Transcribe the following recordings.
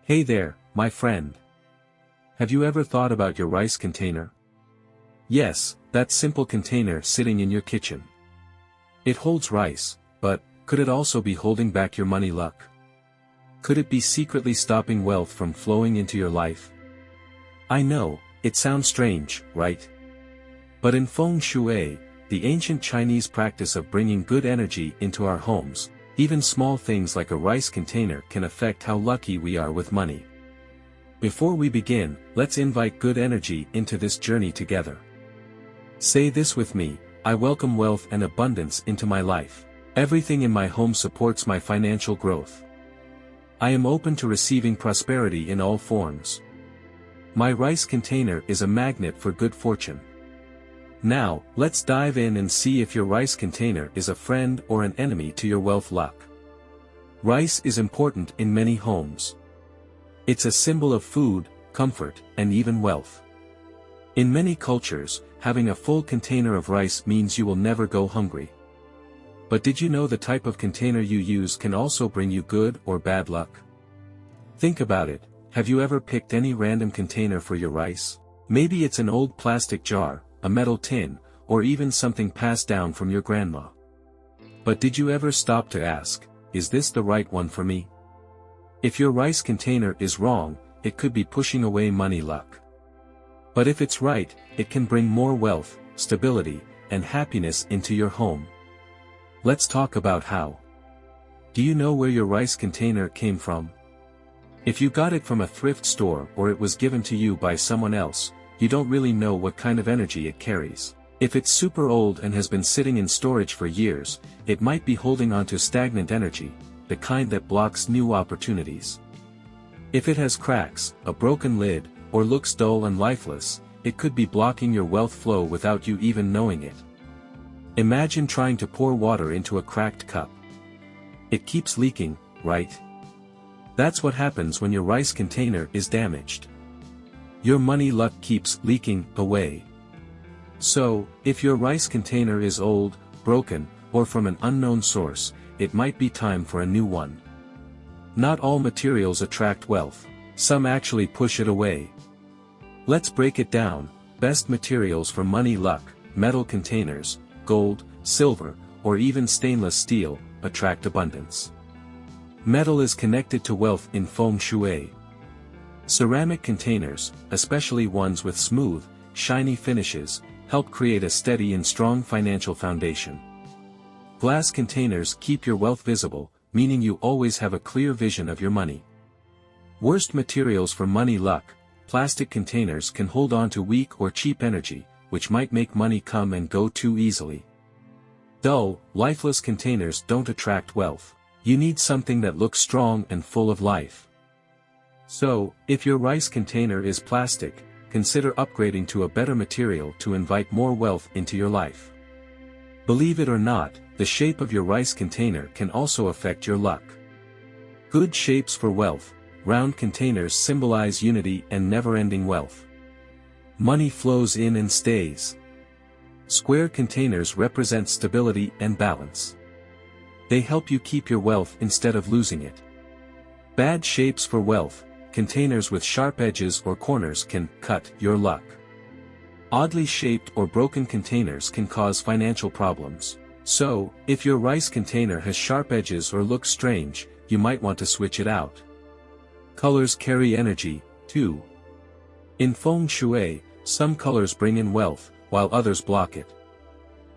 Hey there, my friend. Have you ever thought about your rice container? Yes, that simple container sitting in your kitchen. It holds rice, but could it also be holding back your money luck? Could it be secretly stopping wealth from flowing into your life? I know, it sounds strange, right? But in Feng Shui, the ancient Chinese practice of bringing good energy into our homes, even small things like a rice container can affect how lucky we are with money. Before we begin, let's invite good energy into this journey together. Say this with me: I welcome wealth and abundance into my life. Everything in my home supports my financial growth. I am open to receiving prosperity in all forms. My rice container is a magnet for good fortune. Now, let's dive in and see if your rice container is a friend or an enemy to your wealth luck. Rice is important in many homes. It's a symbol of food, comfort, and even wealth. In many cultures, having a full container of rice means you will never go hungry. But did you know the type of container you use can also bring you good or bad luck? Think about it. Have you ever picked any random container for your rice? Maybe it's an old plastic jar, a metal tin, or even something passed down from your grandma. But did you ever stop to ask, is this the right one for me? If your rice container is wrong, it could be pushing away money luck. But if it's right, it can bring more wealth, stability, and happiness into your home. Let's talk about how. Do you know where your rice container came from? If you got it from a thrift store or it was given to you by someone else, you don't really know what kind of energy it carries. If it's super old and has been sitting in storage for years, it might be holding onto stagnant energy, the kind that blocks new opportunities. If it has cracks, a broken lid, or looks dull and lifeless, it could be blocking your wealth flow without you even knowing it. Imagine trying to pour water into a cracked cup. It keeps leaking, right? That's what happens when your rice container is damaged. Your money luck keeps leaking away. So, if your rice container is old, broken, or from an unknown source, it might be time for a new one. Not all materials attract wealth. Some actually push it away. Let's break it down. Best materials for money luck: metal containers, gold, silver, or even stainless steel, attract abundance. Metal is connected to wealth in Feng Shui. Ceramic containers, especially ones with smooth, shiny finishes, help create a steady and strong financial foundation. Glass containers keep your wealth visible, meaning you always have a clear vision of your money. Worst materials for money luck: plastic containers can hold on to weak or cheap energy, which might make money come and go too easily. Dull, lifeless containers don't attract wealth. You need something that looks strong and full of life. So, if your rice container is plastic, consider upgrading to a better material to invite more wealth into your life. Believe it or not, the shape of your rice container can also affect your luck. Good shapes for wealth: round containers symbolize unity and never-ending wealth. Money flows in and stays. Square containers represent stability and balance. They help you keep your wealth instead of losing it. Bad shapes for wealth: containers with sharp edges or corners can cut your luck. Oddly shaped or broken containers can cause financial problems. So, if your rice container has sharp edges or looks strange, you might want to switch it out. Colors carry energy, too. In Feng Shui, some colors bring in wealth, while others block it.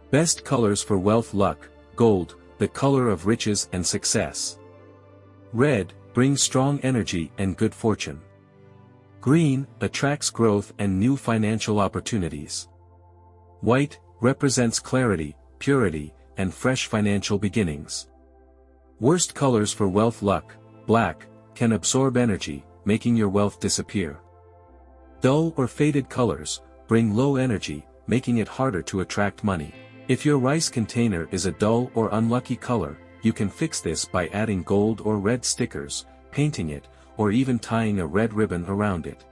Best colors for wealth luck: gold, the color of riches and success. Red brings strong energy and good fortune. Green attracts growth and new financial opportunities. White represents clarity, purity, and fresh financial beginnings. Worst colors for wealth luck: black can absorb energy, making your wealth disappear. Dull or faded colors bring low energy, making it harder to attract money. If your rice container is a dull or unlucky color, you can fix this by adding gold or red stickers, painting it, or even tying a red ribbon around it.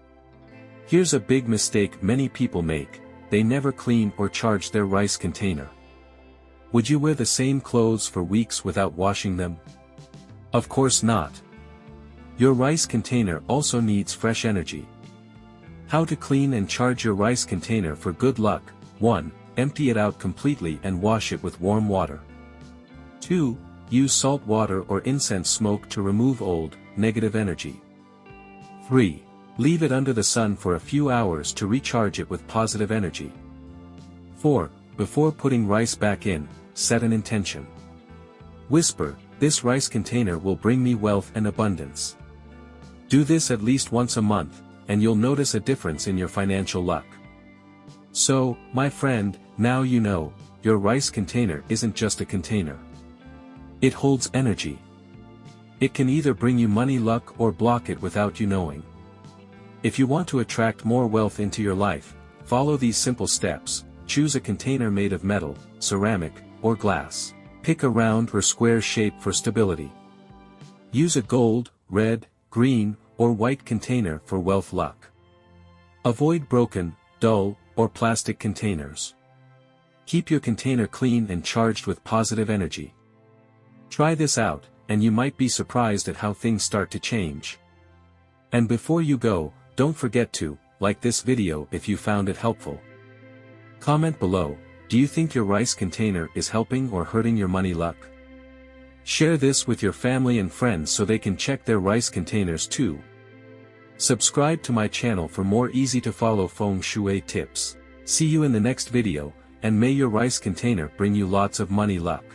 Here's a big mistake many people make: they never clean or charge their rice container. Would you wear the same clothes for weeks without washing them? Of course not. Your rice container also needs fresh energy. How to clean and charge your rice container for good luck. 1. Empty it out completely and wash it with warm water. 2. Use salt water or incense smoke to remove old, negative energy. 3. Leave it under the sun for a few hours to recharge it with positive energy. 4. Before putting rice back in, set an intention. Whisper, "This rice container will bring me wealth and abundance." Do this at least once a month, and you'll notice a difference in your financial luck. So, my friend, now you know, your rice container isn't just a container. It holds energy. It can either bring you money, luck, or block it without you knowing. If you want to attract more wealth into your life, follow these simple steps. Choose a container made of metal, ceramic, or glass. Pick a round or square shape for stability. Use a gold, red, green, or white container for wealth luck. Avoid broken, dull, or plastic containers. Keep your container clean and charged with positive energy. Try this out, and you might be surprised at how things start to change. And before you go, don't forget to like this video if you found it helpful. Comment below, do you think your rice container is helping or hurting your money luck? Share this with your family and friends so they can check their rice containers too. Subscribe to my channel for more easy-to-follow Feng Shui tips. See you in the next video, and may your rice container bring you lots of money luck.